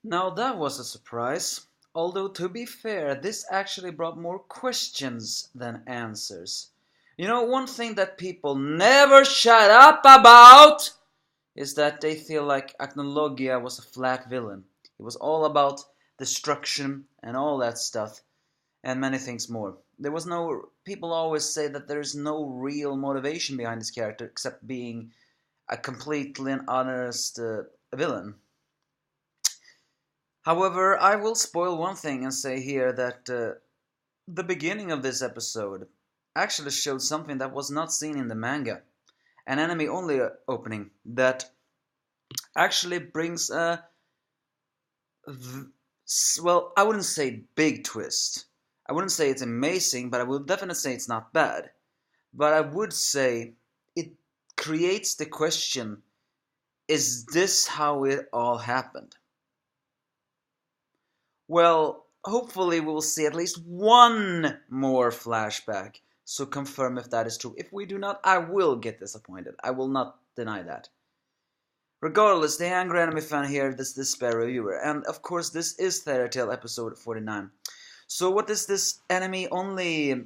Now that was a surprise. Although to be fair, this actually brought more questions than answers. You know, one thing that people never shut up about is that they feel like Acnologia was a flat villain. It was all about destruction and all that stuff, and many things more. There was no. People always say that there is no real motivation behind this character except being a completely and honest villain. However, I will spoil one thing and say here that the beginning of this episode actually showed something that was not seen in the manga. An anime only opening that actually brings a, well, I wouldn't say big twist. I wouldn't say it's amazing, but I would definitely say it's not bad. But I would say it creates the question, is this how it all happened? Well, hopefully we'll see at least one more flashback, so confirm if that is true. If we do not, I will get disappointed. I will not deny that. Regardless, the angry anime fan here, this despair reviewer, and of course this is Fairy Tail episode 49. So what is this anime only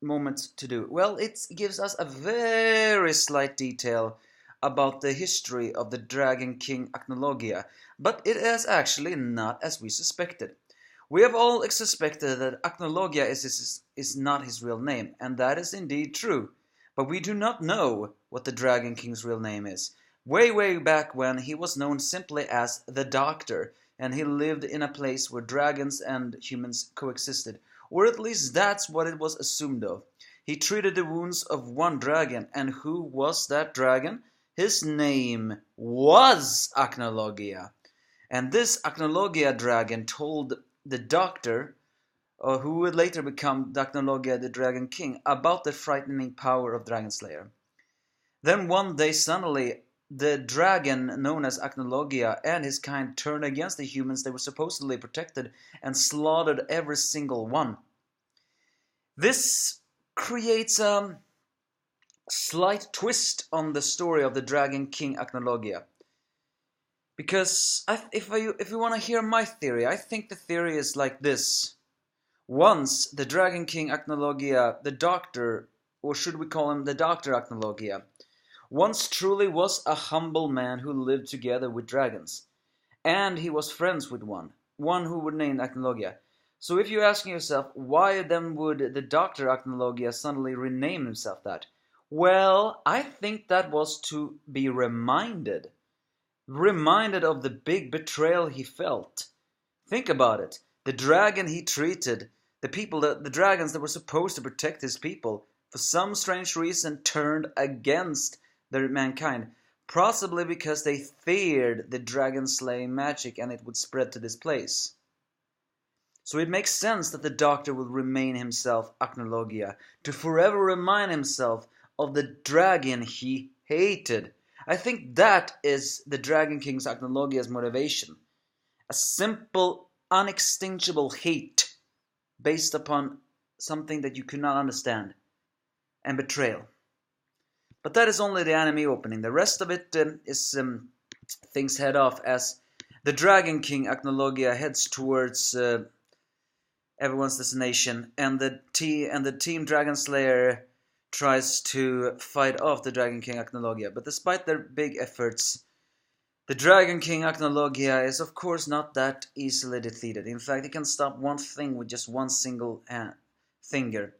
moment to do? Well, it gives us a very slight detail about the history of the Dragon King Acnologia, but it is actually not as we suspected. We have all suspected that Acnologia is not his real name, and that is indeed true. But we do not know what the Dragon King's real name is. Way back when, he was known simply as the Doctor, and he lived in a place where dragons and humans coexisted. Or at least that's what it was assumed of. He treated the wounds of one dragon, and who was that dragon? His name was Acnologia. And this Acnologia dragon told the Doctor, who would later become Acnologia the Dragon King, about the frightening power of Dragon Slayer. Then one day suddenly the dragon known as Acnologia and his kind turned against the humans they were supposedly protected and slaughtered every single one. This creates a slight twist on the story of the Dragon King Acnologia. Because if you want to hear my theory, I think the theory is like this. Once the Dragon King Acnologia, the Doctor, or should we call him the Doctor Acnologia, once truly was a humble man who lived together with dragons. And he was friends with one who would name Acnologia. So if you're asking yourself, why then would the Doctor Acnologia suddenly rename himself that? Well, I think that was to be reminded of the big betrayal he felt. Think about it. The dragon he treated, the dragons that were supposed to protect his people, for some strange reason turned against their mankind. Possibly because they feared the dragon slaying magic and it would spread to this place. So it makes sense that the Doctor will remain himself Acnologia, to forever remind himself of the dragon he hated. I think that is the Dragon King's Acnologia's motivation. A simple, unextinguishable hate based upon something that you could not understand, and betrayal. But that is only the anime opening. The rest of it is things head off as the Dragon King Acnologia heads towards everyone's destination, and the team Dragon Slayer tries to fight off the Dragon King Acnologia. But despite their big efforts, the Dragon King Acnologia is of course not that easily defeated. In fact, he can stop one thing with just one single finger.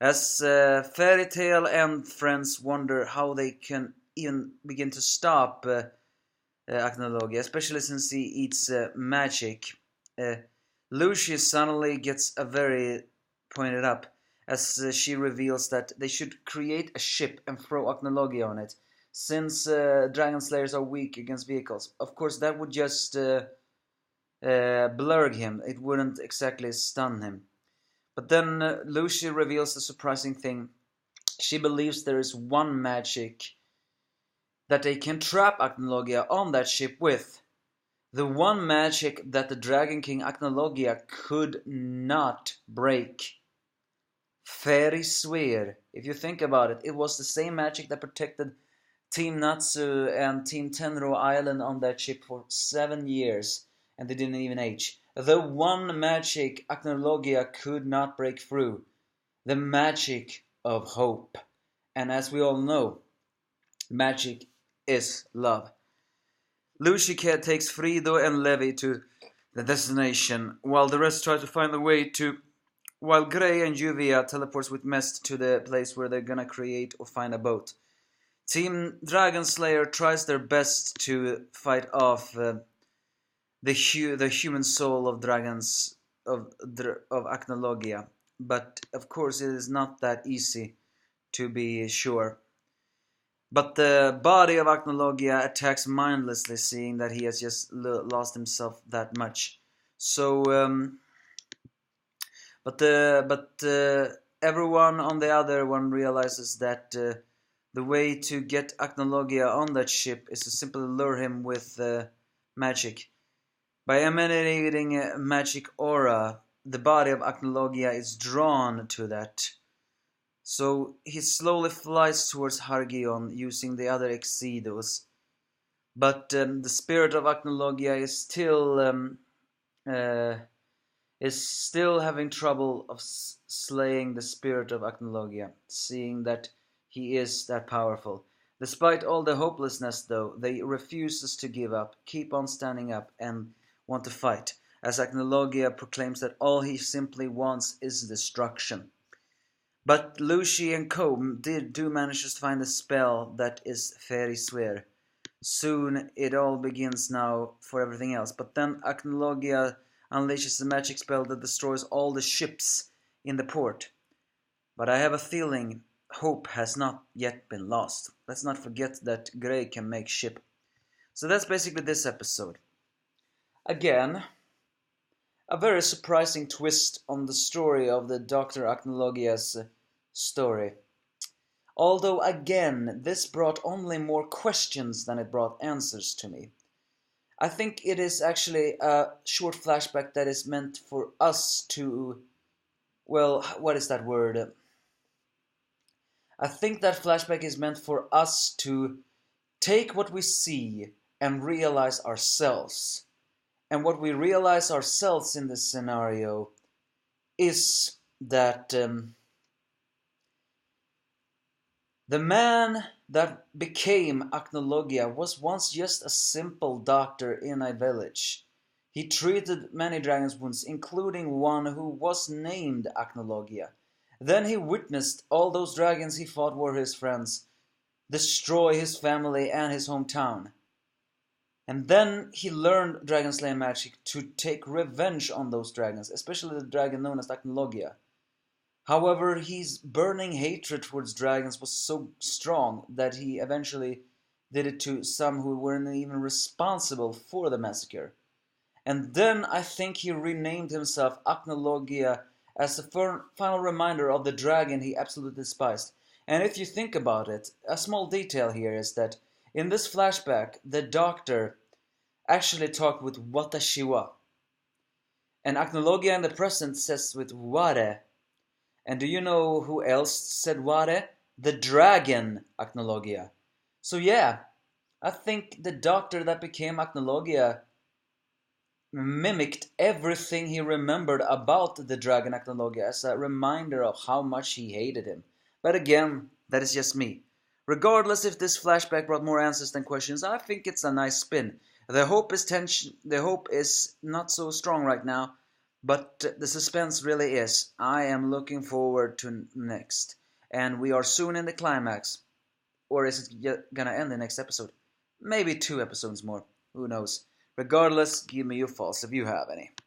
As Fairy Tail and friends wonder how they can even begin to stop Acnologia, especially since he eats magic, Lucius suddenly gets a very pointed up as she reveals that they should create a ship and throw Acnologia on it, since Dragon Slayers are weak against vehicles. Of course, that would just blur him. It wouldn't exactly stun him. But then Lucy reveals the surprising thing. She believes there is one magic that they can trap Acnologia on that ship with. The one magic that the Dragon King Acnologia could not break. Very swear. If you think about it, it was the same magic that protected Team Natsu and Team Tenro Island on that ship for 7 years. and they didn't even age. The one magic Acnologia could not break through. The magic of hope. And as we all know, magic is love. Lucy takes Frido and Levi to the destination, while the rest try to find a way to... While Grey and Juvia teleports with Mest to the place where they're gonna create or find a boat. Team Dragon Slayer tries their best to fight off the human soul of dragons of Acnologia, but of course it is not that easy, to be sure. But the body of Acnologia attacks mindlessly, seeing that he has just lost himself that much. So, but everyone on the other one realizes that the way to get Acnologia on that ship is to simply lure him with magic. By emanating a magic aura, the body of Acnologia is drawn to that. So he slowly flies towards Hargion using the other Exidos. But the spirit of Acnologia is still having trouble of slaying the spirit of Acnologia, seeing that he is that powerful. Despite all the hopelessness, though, they refuses to give up, keep on standing up, and want to fight, as Acnologia proclaims that all he simply wants is destruction. But Lucy and co do manage to find a spell that is very swear. Soon it all begins now for everything else, but then Acnologia unleashes a magic spell that destroys all the ships in the port. But I have a feeling hope has not yet been lost. Let's not forget that Grey can make ship. So that's basically this episode. Again, a very surprising twist on the story of the Dr. Acnologia's story. Although again, this brought only more questions than it brought answers to me. I think it is actually a short flashback that is meant for us to... Well, what is that word? I think that flashback is meant for us to take what we see and realize ourselves. And what we realize ourselves in this scenario is that the man that became Acnologia was once just a simple doctor in a village. He treated many dragon's wounds, including one who was named Acnologia. Then he witnessed all those dragons he thought were his friends destroy his family and his hometown. And then he learned dragon slaying magic to take revenge on those dragons, especially the dragon known as Acnologia. However, his burning hatred towards dragons was so strong that he eventually did it to some who weren't even responsible for the massacre. And then I think he renamed himself Acnologia as a final reminder of the dragon he absolutely despised. And if you think about it, a small detail here is that in this flashback, the doctor actually talked with Watashiwa. And Acnologia in the present says with Ware. And do you know who else said Ware? The dragon Acnologia. So yeah, I think the doctor that became Acnologia mimicked everything he remembered about the dragon Acnologia as a reminder of how much he hated him. But again, that is just me. Regardless if this flashback brought more answers than questions, I think it's a nice spin. The hope is not so strong right now, but the suspense really is. I am looking forward to next. And we are soon in the climax. Or is it gonna end the next episode? Maybe 2 episodes more. Who knows? Regardless, give me your thoughts if you have any.